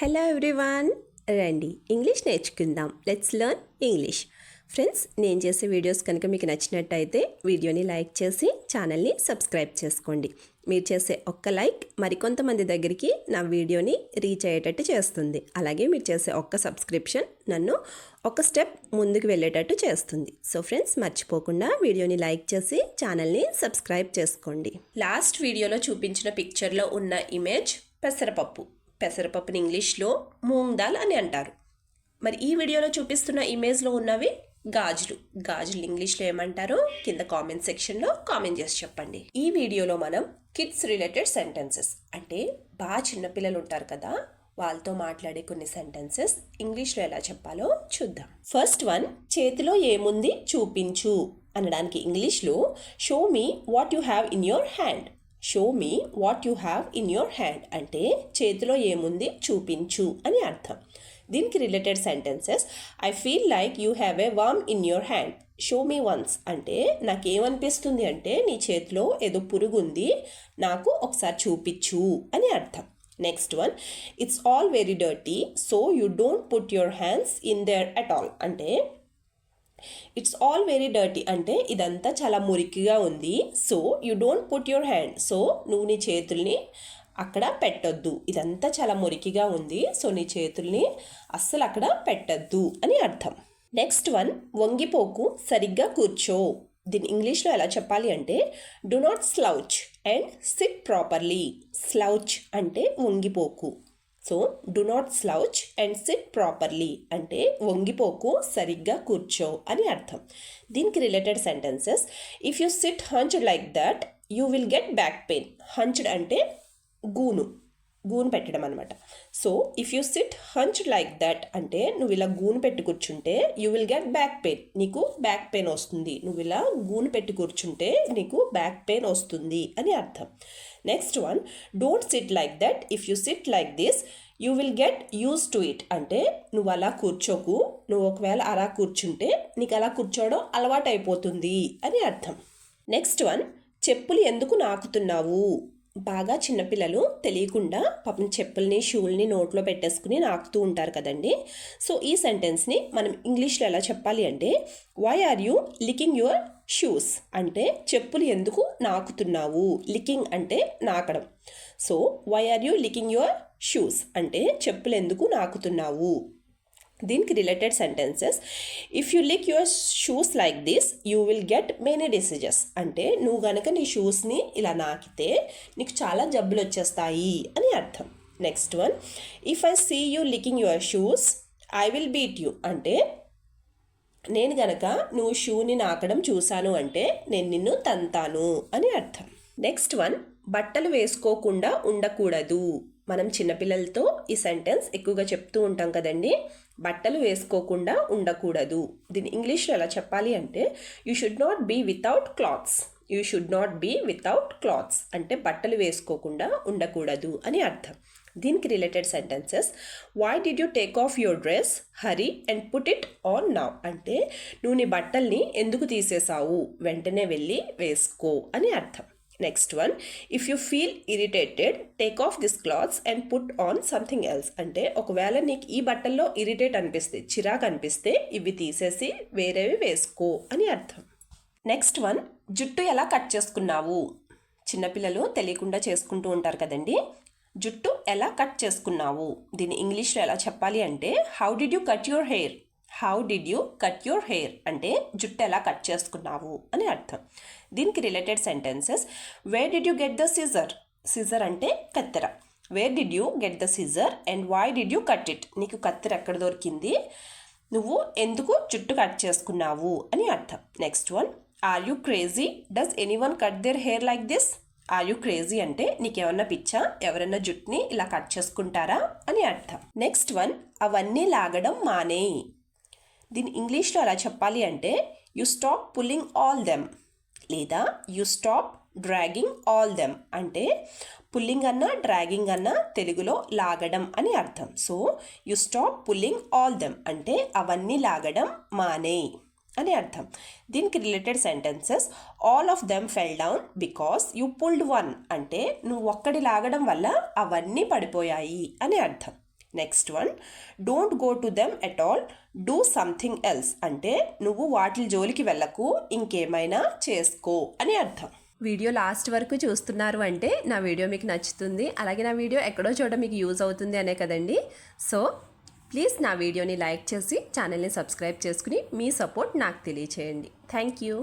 Hello everyone, రండి English నేర్చుకుందాం. Let's learn English. Friends, నేను చేసే వీడియోస్ కనుక మీకు నచ్చినట్టయితే వీడియోని లైక్ చేసి ఛానల్ని సబ్స్క్రైబ్ చేసుకోండి. మీరు చేసే ఒక్క లైక్ మరికొంతమంది దగ్గరికి నా వీడియోని రీచ్ అయ్యేటట్టు చేస్తుంది. అలాగే మీరు చేసే ఒక్క సబ్స్క్రిప్షన్ నన్ను ఒక స్టెప్ ముందుకు వెళ్ళేటట్టు చేస్తుంది. సో ఫ్రెండ్స్, మర్చిపోకుండా వీడియోని లైక్ చేసి ఛానల్ని సబ్స్క్రైబ్ చేసుకోండి. లాస్ట్ వీడియోలో చూపించిన పిక్చర్లో ఉన్న ఇమేజ్ పెసరపప్పుని ఇంగ్లీష్లో మూంగ్ దాల్ అని అంటారు. మరి ఈ వీడియోలో చూపిస్తున్న ఇమేజ్లో ఉన్నవి గాజులు ఇంగ్లీష్లో ఏమంటారో కింద కామెంట్ సెక్షన్లో కామెంట్ చేసి చెప్పండి. ఈ వీడియోలో మనం కిడ్స్ రిలేటెడ్ సెంటెన్సెస్, అంటే బాగా చిన్నపిల్లలు ఉంటారు కదా, వాళ్ళతో మాట్లాడే కొన్ని సెంటెన్సెస్ ఇంగ్లీష్లో ఎలా చెప్పాలో చూద్దాం. ఫస్ట్ వన్, చేతిలో ఏముంది చూపించు అనడానికి ఇంగ్లీష్లో show me what you have in your hand. Show me what you have in your hand అంటే చేతిలో ఏముంది చూపించు అని అర్థం. దీనికి related sentences, I feel like you have a worm in your hand. Show me once అంటే నాకేమనిపిస్తుంది అంటే నీ చేతిలో ఏదో పురుగు ఉంది, నాకు ఒకసారి చూపించు అని అర్థం. Next one, it's all very dirty so you don't put your hands in there at all. అంటే ఇట్స్ ఆల్ వెరీ డర్టీ అంటే ఇదంతా చాలా మురికిగా ఉంది, so you don't put your hand, so నువ్వు నీ చేతుల్ని అక్కడ పెట్టొద్దు. ఇదంతా చాలా మురికిగా ఉంది, సో నీ చేతుల్ని అస్సలు అక్కడ పెట్టద్దు అని అర్థం. నెక్స్ట్ వన్, వంగిపోకు సరిగ్గా కూర్చో. దీన్ని ఇంగ్లీష్లో ఎలా చెప్పాలి అంటే do not slouch and sit properly. Slouch అంటే వంగిపోకు, so do not slouch and sit properly అంటే వంగిపోకు సరిగ్గా కూర్చో అని అర్థం. దీనికి related sentences, if you sit hunched like that you will get back pain. Hunched అంటే గూను పెట్టడం అనమాట. So if you sit hunched like that అంటే నువ్వు ఇలా గూను పెట్టి కూర్చుంటే you will get back pain, నీకు బ్యాక్ పెయిన్ వస్తుంది. నువ్వు ఇలా గూను పెట్టి కూర్చుంటే నీకు బ్యాక్ పెయిన్ వస్తుంది అని అర్థం. Next one, don't SIT like that, if you SIT like this you will get use to it. అంటే నువ్వు అలా కూర్చోకు, నువ్వు ఒకవేళ అలా కూర్చుంటే నీకు అలా కూర్చోవడం అలవాటు అయిపోతుంది అని అర్థం. నెక్స్ట్ వన్, చెప్పులు ఎందుకు నాకుతున్నావు. బాగా చిన్నపిల్లలు తెలియకుండా పాపం చెప్పుల్ని షూల్ని నోట్లో పెట్టేసుకుని నాకుతూ ఉంటారు కదండి. సో ఈ సెంటెన్స్ని మనం ఇంగ్లీష్లో ఎలా చెప్పాలి అంటే why are you licking your shoes. అంటే చెప్పులు ఎందుకు నాకుతున్నావు. లికింగ్ అంటే నాకడం, so why are you licking your shoes అంటే చెప్పులు ఎందుకు నాకుతున్నావు. దీనికి related sentences, if you lick your shoes like this you will get many diseases. అంటే నువ్వు గనక నీ షూస్ని ఇలా నాకితే నీకు చాలా జబ్బులు వచ్చేస్తాయి అని అర్థం. Next one, if I see you licking your shoes I will beat you. అంటే నేను గనక నువ్వు షూని నాకడం చూశాను అంటే నేను నిన్ను తంతాను అని అర్థం. నెక్స్ట్ వన్, బట్టలు వేసుకోకుండా ఉండకూడదు. మనం చిన్నపిల్లలతో ఈ సెంటెన్స్ ఎక్కువగా చెప్తూ ఉంటాం కదండి, బట్టలు వేసుకోకుండా ఉండకూడదు. దీన్ని ఇంగ్లీష్లో ఎలా చెప్పాలి అంటే you should not be without clothes. You should not be without clothes అంటే బట్టలు వేసుకోకుండా ఉండకూడదు అని అర్థం. దీనికి related sentences, why did you take off your dress hurry and put it on now. అంటే నువ్వు నీ బట్టల్ని ఎందుకు తీసేసావు, వెంటనే వెళ్ళి వేసుకో అని అర్థం. Next one, if you feel irritated take off this clothes and put on something else. అంటే ఒకవేళ నీకు ఈ బట్టల్లో ఇరిటేట్ అనిపిస్తే, చిరాకు అనిపిస్తే ఇవి తీసేసి వేరేవి వేసుకో అని అర్థం. నెక్స్ట్ వన్, జుట్టు ఎలా కట్ చేసుకున్నావు. చిన్నపిల్లలు తెలియకుండా చేసుకుంటూ ఉంటారు కదండి. జుట్టు ఎలా కట్ చేసుకున్నావు. దీన్ని ఇంగ్లీష్లో ఎలా చెప్పాలి అంటే how did you cut your hair. How did you cut your hair అంటే జుట్టు ఎలా కట్ చేసుకున్నావు అని అర్థం. దీనికి related sentences, where did you get the scissor. Scissor అంటే కత్తెర. Where did you get the scissor and why did you cut it. నీకు కత్తెర ఎక్కడ దొరికింది, నువ్వు ఎందుకు జుట్టు కట్ చేసుకున్నావు అని అర్థం. Next one, are you crazy does anyone cut their hair like this. Are you crazy అంటే నీకేమన్నా పిచ్చా, ఎవరన్నా జుట్టుని ఇలా కట్ చేసుకుంటారా అని అర్థం. నెక్స్ట్ వన్, అవన్నీ లాగడం మానేయి. దీన్ని ఇంగ్లీష్లో ఎలా చెప్పాలి అంటే you stop pulling all them లేదా you stop dragging all them. అంటే పుల్లింగ్ అన్నా డ్రాగింగ్ అన్నా తెలుగులో లాగడం అని అర్థం. So you stop pulling all them అంటే అవన్నీ లాగడం మానేయి అని అర్థం. దీనికి related sentences, all of them fell down because you pulled one. అంటే నువ్వు ఒక్కడి లాగడం వల్ల అవన్నీ పడిపోయాయి అని అర్థం. Next one, don't go to them at all, do something else అంటే నువ్వు వాటి జోలికి వెళ్ళకు, ఇంకేమైనా చేసుకో అని అర్థం. వీడియో లాస్ట్ వరకు చూస్తున్నారు అంటే నా వీడియో మీకు నచ్చుతుంది, అలాగే నా వీడియో ఎక్కడో చోట మీకు యూజ్ అవుతుంది అనే కదండి. సో ప్లీజ్ నా వీడియోని లైక్ చేసి ఛానల్ని సబ్స్క్రైబ్ చేసుకుని మీ సపోర్ట్ నాకు తెలియచేయండి. Thank you.